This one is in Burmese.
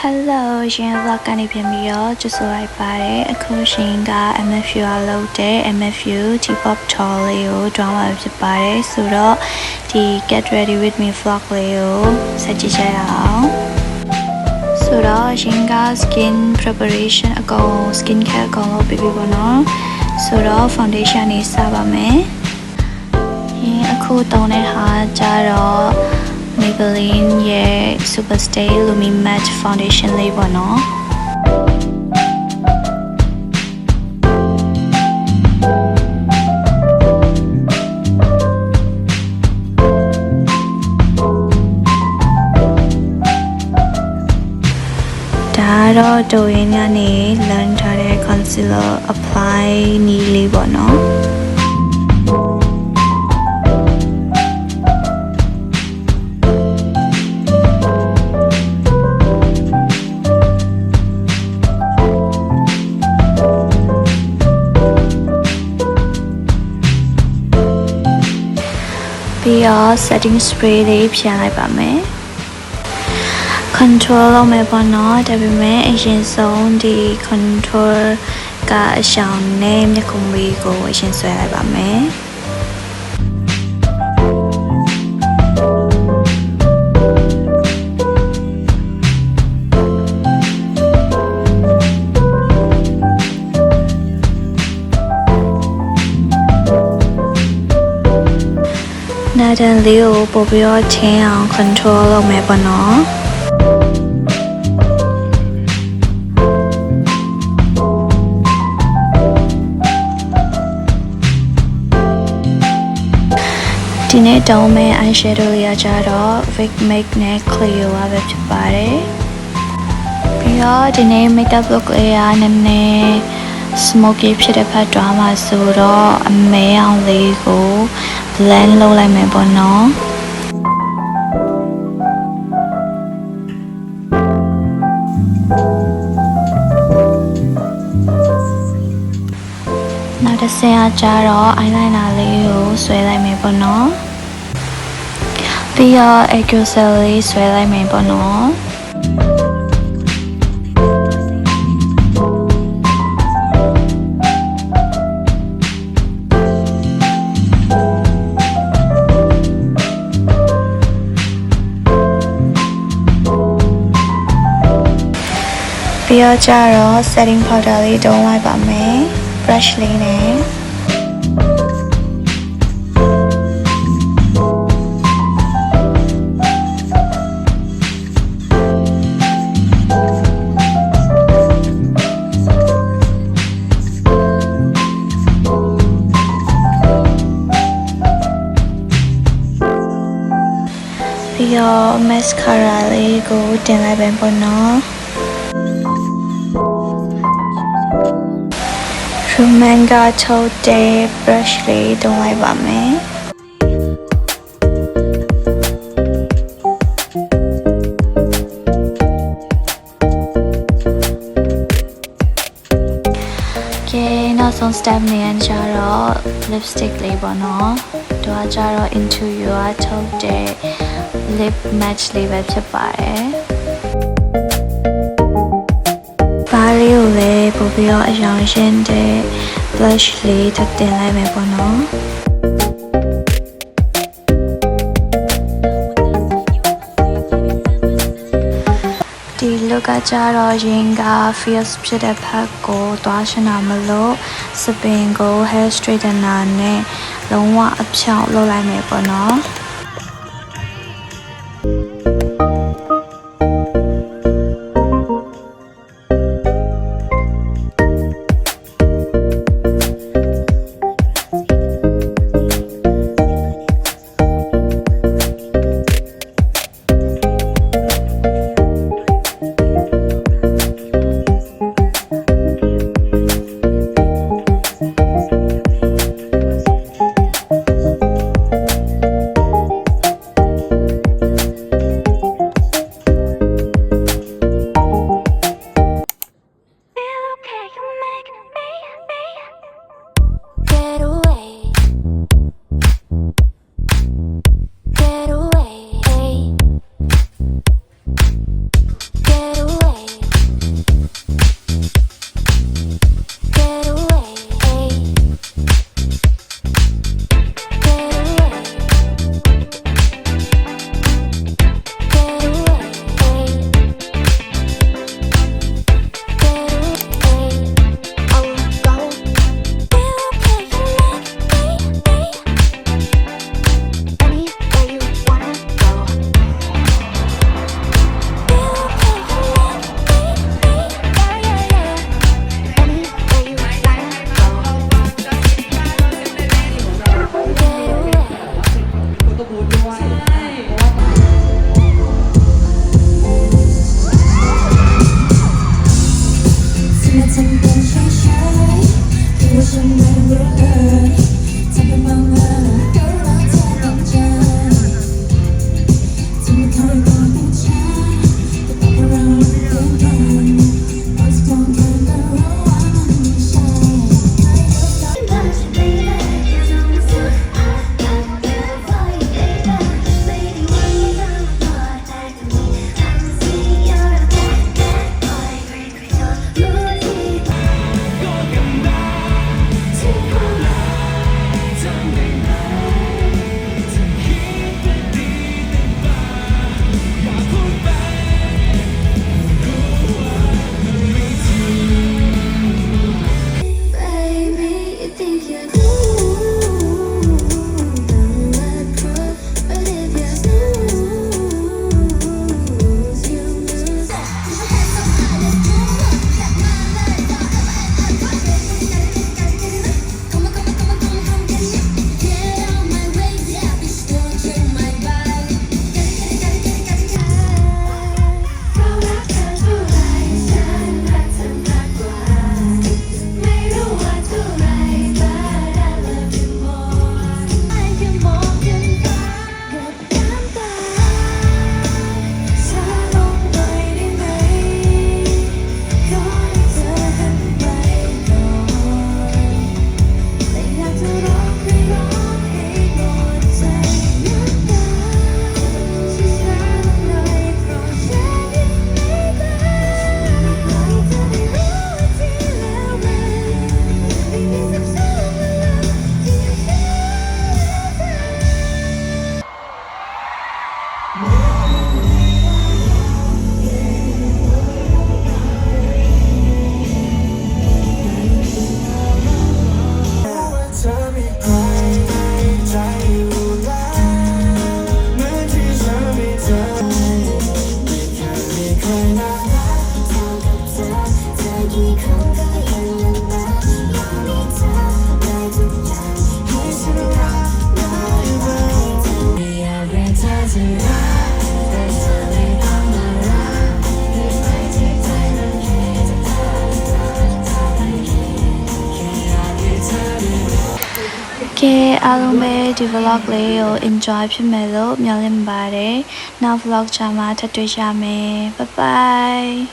Hello ရှင် vlog ကနေပြန်ပြီးတော့ကြိုဆိုလိုက်ပါတယ်အခုရှင်က MFU လုပ်တဲ့ MFU T-pop tour လေးကို drama ဖြစ်ပါတယ်ဆိုတော့ဒီ Get Ready With Me vlog လေးကိုဆက်ကြည့်ကြရအောင်ဆိုတော့ရှင်က skin preparation အကုန် skin care အကုန်လုပ်ပြီးပြီပေါ့နော်ဆိုတော့ foundation နေစပါမယ်အခုတုံးတဲ့ဟာကြတော့ Maybelline ရဲ့ Superstay Lumi Matte Foundation လေးပေါ့နော်ဒါတော့ဒိုရင်းကနေ learn ထားတဲ့ concealer apply နည်းလေးပေါ့နော်ပြီးတော့ setting spray လေးဖြန်းလိုက်ပါမယ် contour လုပ်မယ်ပေါ့နော်ဒါပေမဲ့အရင်ဆုံးဒီ contour ကအရှောင်နဲ့မျက်ခုံးလေးကိုအရင်ဆွဲလိုက်ပါမယ်နာဒန်လေးကိုပို့ပြီးတော့ချင်းအောင် control လုပ်မယ်ပေါ့နော်ဒီနေ့တောင်းမဲ့ eyeshadow လေးကြတော့ Vic Make နဲ့ Clio ပဲဖြစ်ပါတယ်ပြီးတော့ဒီနေ့ makeup look လေးကနည်းနည်း smoky ဖြစ်တဲ့ဖက်သွားမှာဆိုတော့အမဲအောင်လေးကို blend လုပ်လိုက်မယ်ပေါ့နော်နောက်တစ်ဆင့်အကြတော့ eyeliner လေးကိုဆွဲလိုက်မယ်ပေါ့နော်ပြီးတော့ Acrylic လေးဆွဲလိုက်မယ်ပေါ့နော်ပြီးတော့ကြတော့ setting powder လေးတုံးလိုက်ပါမယ် brush လေးနဲ့ပြီးတော့ mascara လေးကိုတင်လိုက်ပါပေါ့နော်Manga ထုတ်တဲ့ brush လေးတုံးလိုက်ပါမယ်ကဲနောက်ဆုံး step နေရကြတော့ lipstick လေးပေါ့နော်သူကကြတော့ Into You ထုတ်တဲ့ lip match လေးပဲဖြစ်ပါတယ်ဘာလေးကိုလည်းပို့ပြီးတော့အရောင်ရှင်းတဲ့ blush လေးထပ်တင်လိုက်မယ်ပေါ့နော်ဒီ look ကကြတော့ရင်က fierce ဖြစ်တဲ့ဖက်ကိုသွားရှင်းတာမလို့စပင်ကို hair straightener နဲ့လုံးဝအဖြောင့်လုပ်လိုက်မယ်ပေါ့နော် ကဲအားလုံးပဲဒီ vlog လေးကို enjoy ဖြစ်မယ်လို့မျှော်လင့်ပါတယ်နောက် vlog ချာမှာထပ်တွေ့ကြမယ် bye bye